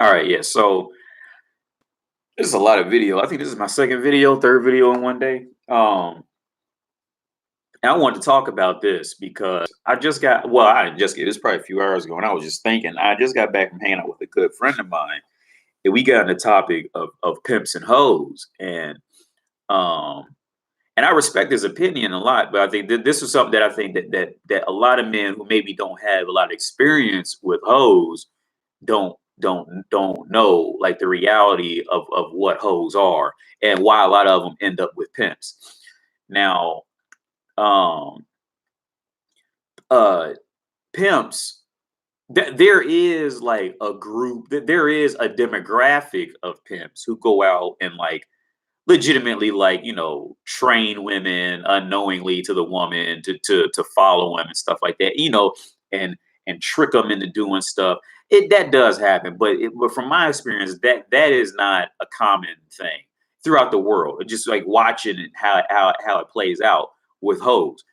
All right, yeah. So this is a lot of video. I think this is my second video, third video in one day. And I wanted to talk about this because I just got, well, I didn't just get this probably a few hours ago, and I was just thinking, I just got back from hanging out with a good friend of mine, and we got on the topic of pimps and hoes. Um and I respect his opinion a lot, but I think that this is something that I think that a lot of men who maybe don't have a lot of experience with hoes don't know like the reality of what hoes are and why a lot of them end up with pimps. Now, um, uh, pimps, there is like a group that there is a demographic of pimps who go out and like legitimately like train women unknowingly to the woman to follow him and stuff like that, and trick them into doing stuff. That does happen, but from my experience, that is not a common thing throughout the world. Just like watching it, how it plays out with hoes.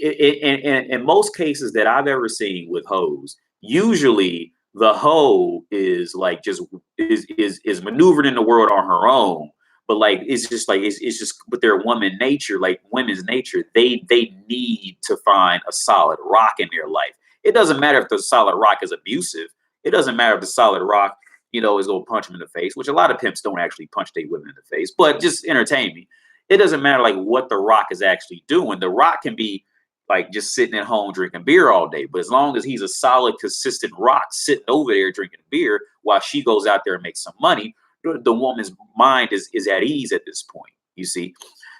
In most cases that I've ever seen with hoes, usually the hoe is like just is maneuvered in the world on her own, but like it's just like it's just with their woman nature, like women's nature, they need to find a solid rock in their life. It doesn't matter if the solid rock is abusive. It doesn't matter if the solid rock is gonna punch them in the face, which a lot of pimps don't actually punch their women in the face, but just entertain me. It doesn't matter like what the rock is actually doing. The rock can be like just sitting at home drinking beer all day, but as long as he's a solid consistent rock sitting over there drinking beer while she goes out there and makes some money, the woman's mind is at ease at this point, you see.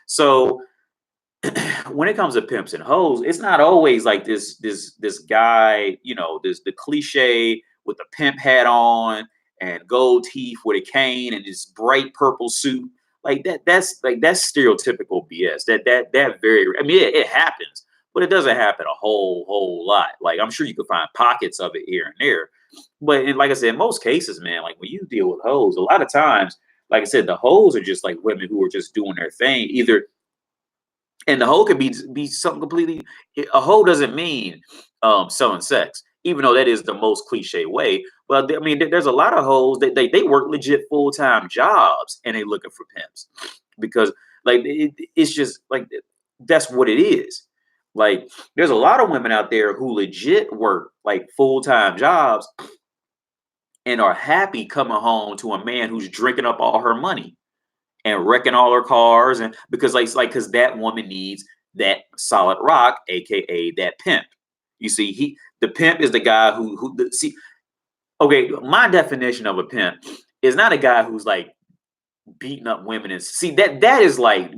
So when it comes to pimps and hoes, it's not always like this guy, this the cliche with the pimp hat on and gold teeth with a cane and this bright purple suit. Like that's stereotypical BS. That very, I mean, it happens, but it doesn't happen a whole lot. Like I'm sure you could find pockets of it here and there, but like I said, in most cases, man, like when you deal with hoes, a lot of times, like I said, the hoes are just like women who are just doing their thing. Either and the hoe could be something completely. A hoe doesn't mean selling sex, even though that is the most cliche way. But I mean, there's a lot of hoes that they work legit full-time jobs and they looking for pimps because like it's just like that's what it is. Like there's a lot of women out there who legit work like full-time jobs and are happy coming home to a man who's drinking up all her money and wrecking all her cars, and because that woman needs that solid rock, aka that pimp. You see, the pimp is the guy see. Okay, my definition of a pimp is not a guy who's like beating up women and see that is like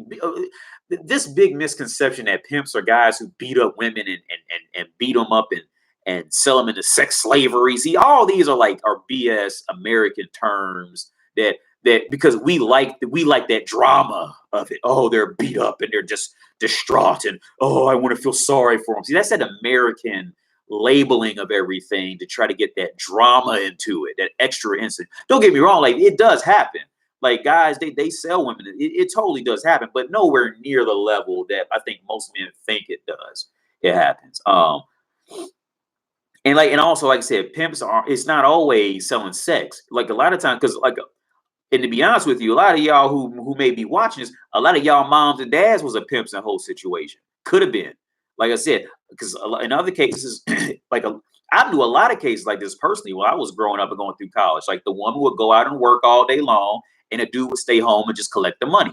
this big misconception that pimps are guys who beat up women and beat them up and sell them into sex slavery. See, all these are BS American terms that because we like that drama of it. Oh, they're beat up and they're just distraught and oh, I want to feel sorry for them. See, that's that American labeling of everything to try to get that drama into it, that extra incident. Don't get me wrong, like it does happen. Like guys, they sell women. It totally does happen, but nowhere near the level that I think most men think it does. It happens. And also like I said, pimps are. It's not always selling sex. Like a lot of times, because like and to be honest with you, a lot of y'all who may be watching this, a lot of y'all moms and dads was a pimps and whole situation. Could have been, like I said, because in other cases, I knew a lot of cases like this personally when I was growing up and going through college. Like the woman would go out and work all day long, and the dude would stay home and just collect the money.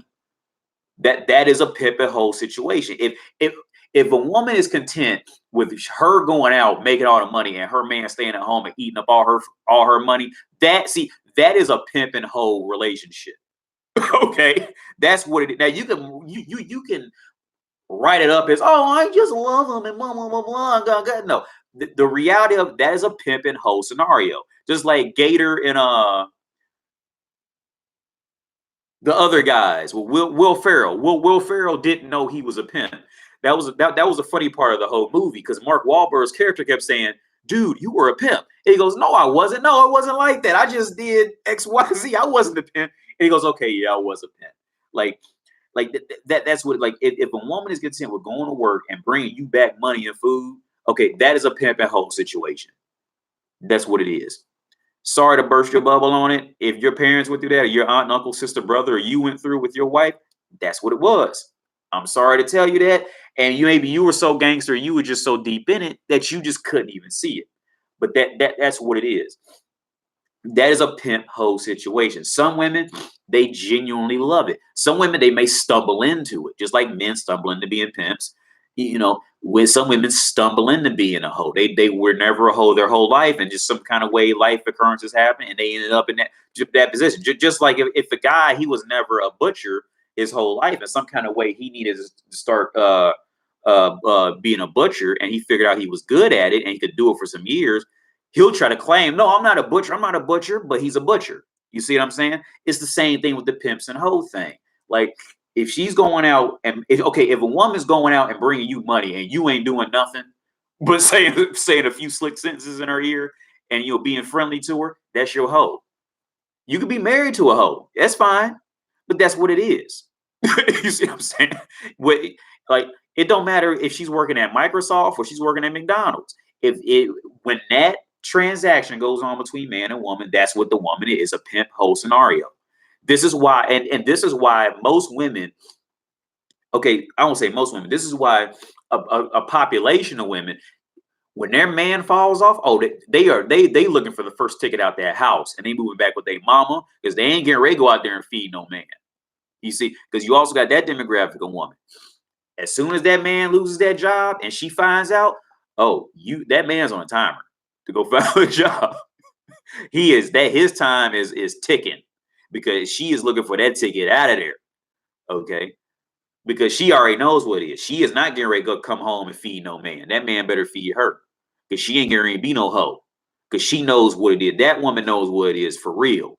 That is a pimp and whole situation. If a woman is content with her going out making all the money and her man staying at home and eating up all her money, that is a pimp and hoe relationship. Okay, that's what it is. Now you can write it up as oh I just love him and blah blah blah blah. Blah, blah. No, the reality of that is a pimp and hoe scenario. Just like Gator and the other guys. Well, Will Ferrell. Will Ferrell didn't know he was a pimp. That was a funny part of the whole movie because Mark Wahlberg's character kept saying, "Dude, you were a pimp." And he goes, "No, I wasn't. No, it wasn't like that. I just did X, Y, Z. I wasn't a pimp." And he goes, "Okay, yeah, I was a pimp." That's what if a woman is content with going to work and bringing you back money and food, okay, that is a pimp and hoe situation. That's what it is. Sorry to burst your bubble on it. If your parents went through that, or your aunt, uncle, sister, brother, or you went through with your wife, that's what it was. I'm sorry to tell you that. And maybe you were so gangster, you were just so deep in it that you just couldn't even see it. But that's what it is. That is a pimp hoe situation. Some women, they genuinely love it. Some women, they may stumble into it, just like men stumble into being pimps. When some women stumble into being a hoe, they were never a hoe their whole life, and just some kind of way life occurrences happen, and they ended up in that position. Just like if a guy, he was never a butcher his whole life, in some kind of way he needed to start being a butcher, and he figured out he was good at it and he could do it for some years. He'll try to claim, no, I'm not a butcher. I'm not a butcher, but he's a butcher. You see what I'm saying? It's the same thing with the pimps and hoe thing. Like, if she's going out and if a woman's going out and bringing you money and you ain't doing nothing but saying a few slick sentences in her ear and you're being friendly to her, that's your hoe. You could be married to a hoe. That's fine, but that's what it is. You see what I'm saying? Like, it don't matter if she's working at Microsoft or she's working at McDonald's. When that transaction goes on between man and woman, that's what the woman is, a pimp hoe scenario. This is why, and this is why most women, okay, I won't say most women, this is why a population of women, when their man falls off, they looking for the first ticket out their house, and they moving back with their mama, because they ain't getting ready to go out there and feed no man. You see, because you also got that demographic of woman. As soon as that man loses that job and she finds out, that man's on a timer to go find a job. His time is ticking, because she is looking for that ticket out of there. Okay. Because she already knows what it is. She is not getting ready to go come home and feed no man. That man better feed her, because she ain't getting ready to be no hoe, because she knows what it is. That woman knows what it is for real.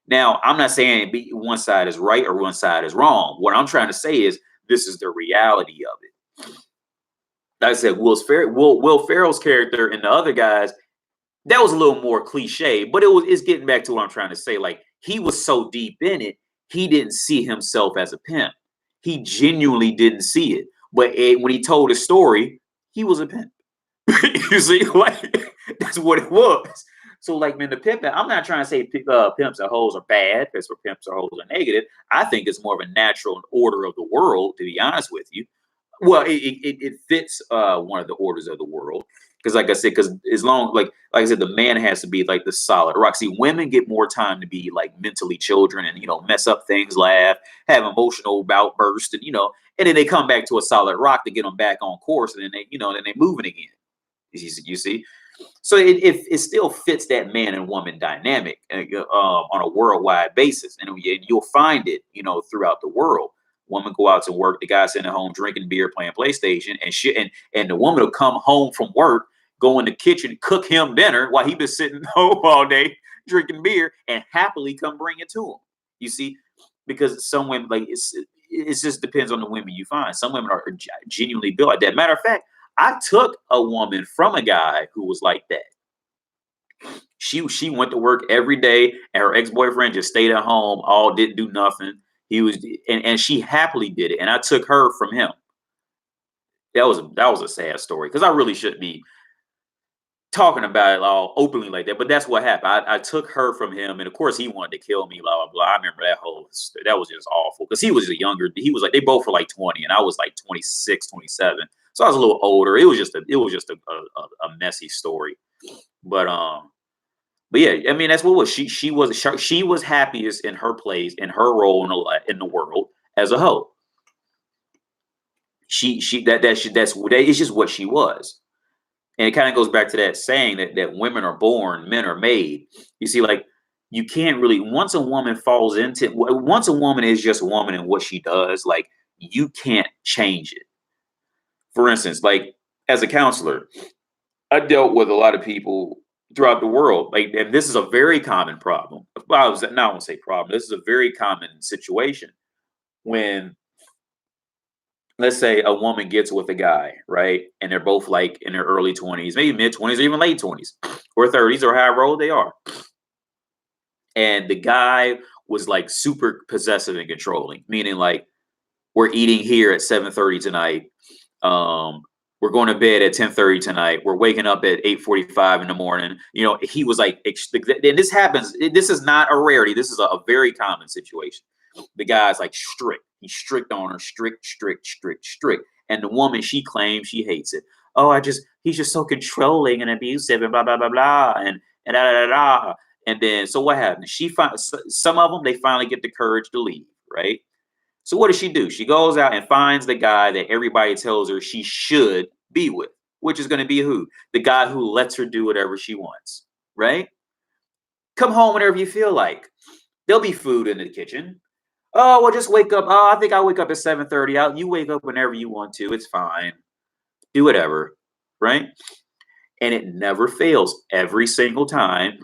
Now, I'm not saying one side is right or one side is wrong. What I'm trying to say is this is the reality of it. Like I said, Will Ferrell's character and the other guys, that was a little more cliche, but it's getting back to what I'm trying to say. Like, he was so deep in it, he didn't see himself as a pimp. He genuinely didn't see it. But when he told his story, he was a pimp. You see, like, that's what it was. So, like, man, the pimp, I'm not trying to say pimps or hoes are bad, because for pimps or hoes are negative. I think it's more of a natural order of the world, to be honest with you. Well, it fits one of the orders of the world, because, like I said, because as long like I said, the man has to be like the solid rock. See, women get more time to be like mentally children and mess up things, laugh, have emotional outbursts, and then they come back to a solid rock to get them back on course, and then they moving again. You see, so it still fits that man and woman dynamic on a worldwide basis, and you'll find it throughout the world. Woman go out to work, the guy sitting at home drinking beer, playing PlayStation, and shit, and the woman will come home from work, go in the kitchen, cook him dinner while he been sitting home all day drinking beer, and happily come bring it to him. You see, because some women, like, it just depends on the women you find. Some women are genuinely built like that. Matter of fact, I took a woman from a guy who was like that. She went to work every day, and her ex-boyfriend just stayed at home, didn't do nothing. He was, and she happily did it, and I took her from him. That was a sad story, because I really shouldn't be talking about it all openly like that, but that's what happened. I took her from him, and of course he wanted to kill me, blah blah blah. I remember that was just awful, because he was he was like, they both were like 20 and I was like 26, 27, so I was a little older. It was just a messy story, but yeah, I mean, that's what was she was happiest in her place, in her role in the world as a hoe. It's just what she was. And it kind of goes back to that saying that women are born, men are made. You see, like, you can't really, once a woman is just a woman and what she does, like, you can't change it. For instance, like, as a counselor, I dealt with a lot of people throughout the world, like, and this is a very common problem. Well, I won't say problem. This is a very common situation when, let's say, a woman gets with a guy, right? And they're both like in their early 20s, maybe mid 20s, or even late 20s or 30s, or however old they are. And the guy was like super possessive and controlling, meaning like, we're eating here at 7:30 tonight. We're going to bed at 10:30 tonight. We're waking up at 8:45 in the morning. You know, he was like, and this happens. This is not a rarity. This is a very common situation. The guy's like strict. He's strict on her, strict, strict, strict, strict. And the woman, she claims she hates it. Oh, he's just so controlling and abusive and blah blah blah blah and da da da da. And then, so what happens? Some of them, they finally get the courage to leave, right? So what does she do? She goes out and finds the guy that everybody tells her she should be with, which is going to be who? The guy who lets her do whatever she wants, right? Come home whenever you feel like. There'll be food in the kitchen. Oh, well, just wake up. Oh, I think I'll wake up at 7:30. You wake up whenever you want to. It's fine. Do whatever, right? And it never fails. Every single time,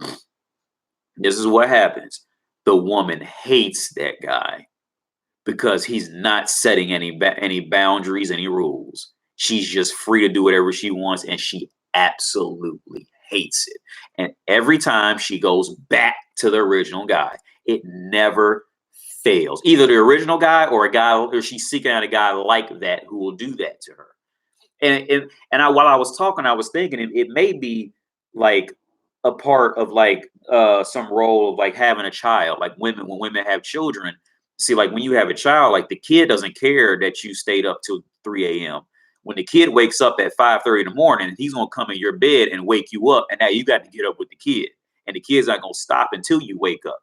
this is what happens. The woman hates that guy because he's not setting any boundaries, any rules. She's just free to do whatever she wants, and she absolutely hates it. And every time she goes back to the original guy, it never fails. Either the original guy or she's seeking out a guy like that who will do that to her. While I was talking, I was thinking it may be like a part of like some role of like having a child, like when women have children. See, like when you have a child, like the kid doesn't care that you stayed up till 3 a.m. When the kid wakes up at 5:30 in the morning, he's gonna come in your bed and wake you up, and now you got to get up with the kid, and the kid's not gonna stop until you wake up.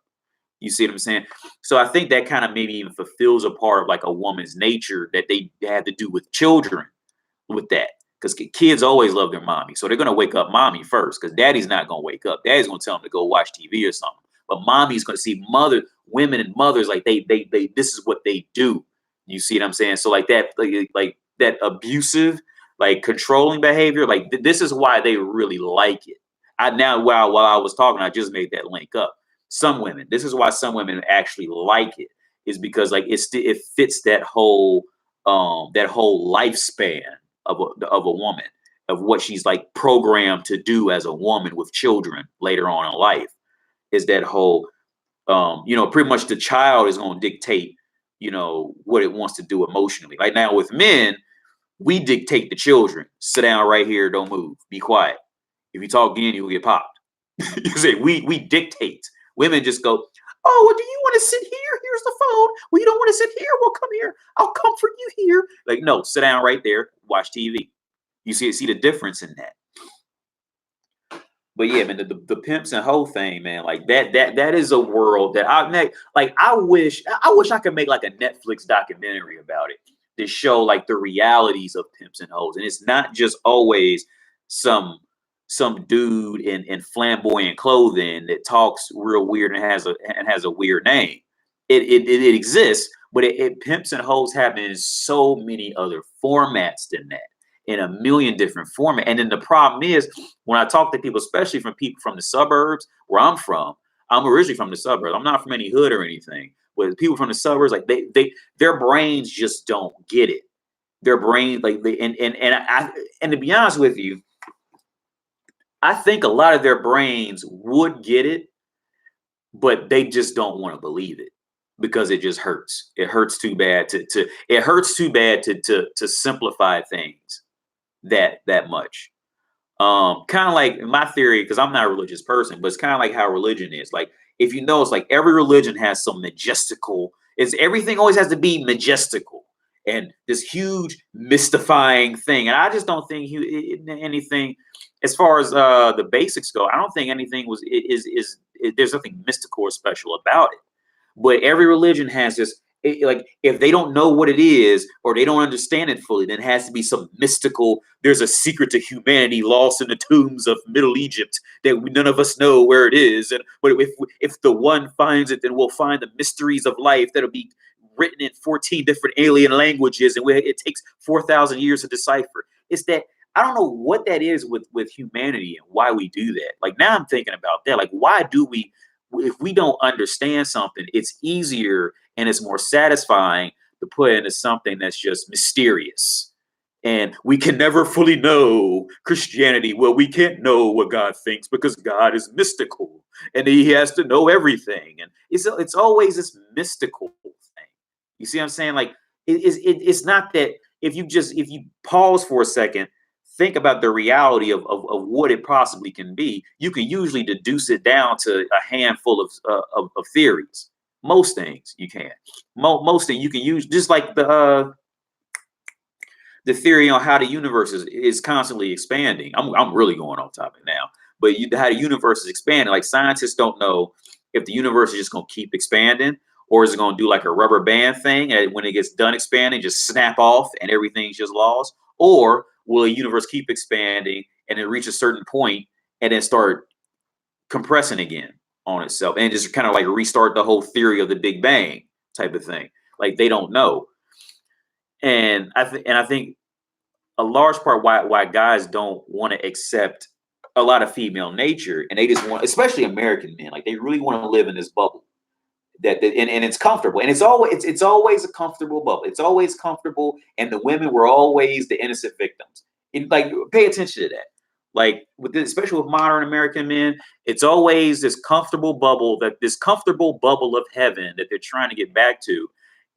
You see what I'm saying? So I think that kind of maybe even fulfills a part of like a woman's nature that they have to do with children with that. Because kids always love their mommy. So they're going to wake up mommy first because daddy's not going to wake up. Daddy's going to tell them to go watch TV or something. But mommy's going to see women and mothers, like they, this is what they do. You see what I'm saying? So like like that abusive, like controlling behavior, like this is why they really like it. While I was talking, I just made that link up. Some women, this is why some women actually like it, is because like it fits that whole lifespan of a woman, of what she's like programmed to do as a woman with children later on in life, is that whole pretty much the child is going to dictate what it wants to do emotionally. Like now with men, we dictate the children. Sit down right here, don't move, be quiet. If you talk again, you will get popped. You say we dictate. Women just go, oh, well, do you want to sit here? Here's the phone. Well, you don't want to sit here? Well, come here. I'll comfort you here. Like, no, sit down right there. Watch TV. You see the difference in that. But yeah, man, the pimps and hoe thing, man, like that is a world that I wish I could make like a Netflix documentary about it to show like the realities of pimps and hoes. And it's not just always some dude in flamboyant clothing that talks real weird and has a weird name. It exists, but pimps and hoes happen in so many other formats than that, in a million different formats. And then the problem is when I talk to people, especially from people from the suburbs where I'm from, I'm originally from the suburbs. I'm not from any hood or anything, but people from the suburbs, like their brains just don't get it. Their brain, like and to be honest with you, I think a lot of their brains would get it, but they just don't want to believe it because it just hurts. It hurts too bad to simplify things that much. Kind of like my theory, because I'm not a religious person, but it's kind of like how religion is. Like if you know, it's like every religion has some majestical. Everything always has to be majestical and this huge mystifying thing. And I just don't think anything, as far as the basics go, I don't think anything there's nothing mystical or special about it. But every religion has this, like if they don't know what it is or they don't understand it fully, then it has to be some mystical. There's a secret to humanity lost in the tombs of Middle Egypt that none of us know where it is. But if the one finds it, then we'll find the mysteries of life that'll be written in 14 different alien languages, and it takes 4,000 years to decipher. It's that I don't know what that is with humanity and why we do that. Like now I'm thinking about that. Like why do we? If we don't understand something, it's easier and it's more satisfying to put into something that's just mysterious. And we can never fully know Christianity. Well, we can't know what God thinks because God is mystical and he has to know everything. And it's always this mystical thing. You see what I'm saying? Like it's not that if you pause for a second, think about the reality of what it possibly can be, you can usually deduce it down to a handful of theories. Most things you can. Most things you can use, just like the theory on how the universe is constantly expanding. I'm really going off topic now, but how the universe is expanding. Like scientists don't know if the universe is just going to keep expanding, or is it going to do like a rubber band thing, and when it gets done expanding, just snap off and everything's just lost, or will the universe keep expanding and then reach a certain point and then start compressing again on itself and just kind of like restart the whole theory of the Big Bang type of thing. Like they don't know. And I think a large part why guys don't want to accept a lot of female nature, and they just want, especially American men, like they really want to live in this bubble and it's comfortable, and it's always a comfortable bubble. It's always comfortable, and the women were always the innocent victims. And like, pay attention to that. Like with this, especially with modern American men, it's always this comfortable bubble, this comfortable bubble of heaven that they're trying to get back to,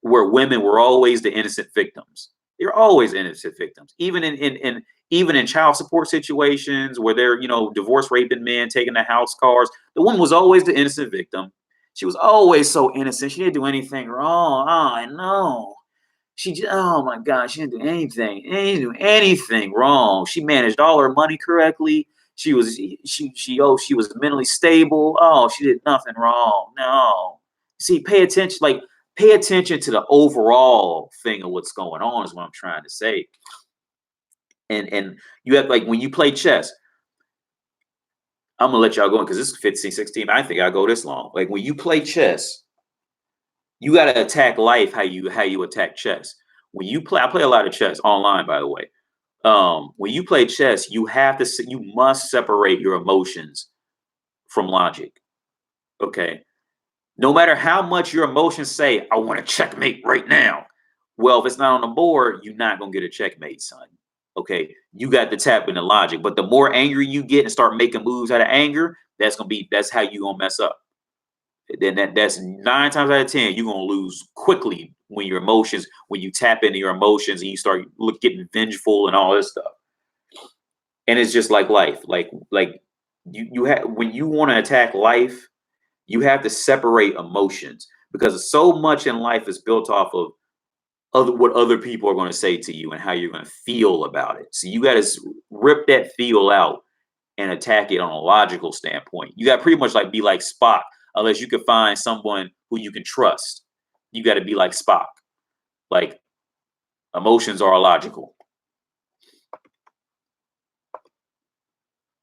where women were always the innocent victims. They're always innocent victims, even in child support situations where they're, divorce raping men taking the house cars. The woman was always the innocent victim. She was always so innocent. She didn't do anything wrong. Oh, I know. Oh my God, she didn't do anything. She didn't do anything wrong. She managed all her money correctly. She was mentally stable. Oh, she did nothing wrong. No. See, pay attention. Like, pay attention to the overall thing of what's going on is what I'm trying to say. And you have, like, when you play chess, I'm gonna let y'all go in because this is 15, 16. I think I go this long. Like when you play chess, you gotta attack life how you attack chess. When you play, I play a lot of chess online, by the way. When you play chess, you must separate your emotions from logic. Okay. No matter how much your emotions say, I want to checkmate right now. Well, if it's not on the board, you're not gonna get a checkmate, son. Okay, you got to tap into logic. But the more angry you get and start making moves out of anger, that's how you gonna mess up. Then that's 9 times out of 10, you're gonna lose quickly when when you tap into your emotions and you start getting vengeful and all this stuff. And it's just like life. Like you have, when you want to attack life, you have to separate emotions, because so much in life is built off of what other people are going to say to you and how you're going to feel about it. So you got to rip that feel out and attack it on a logical standpoint. You got to pretty much like be like Spock, unless you can find someone who you can trust. You got to be like Spock. Like, emotions are illogical.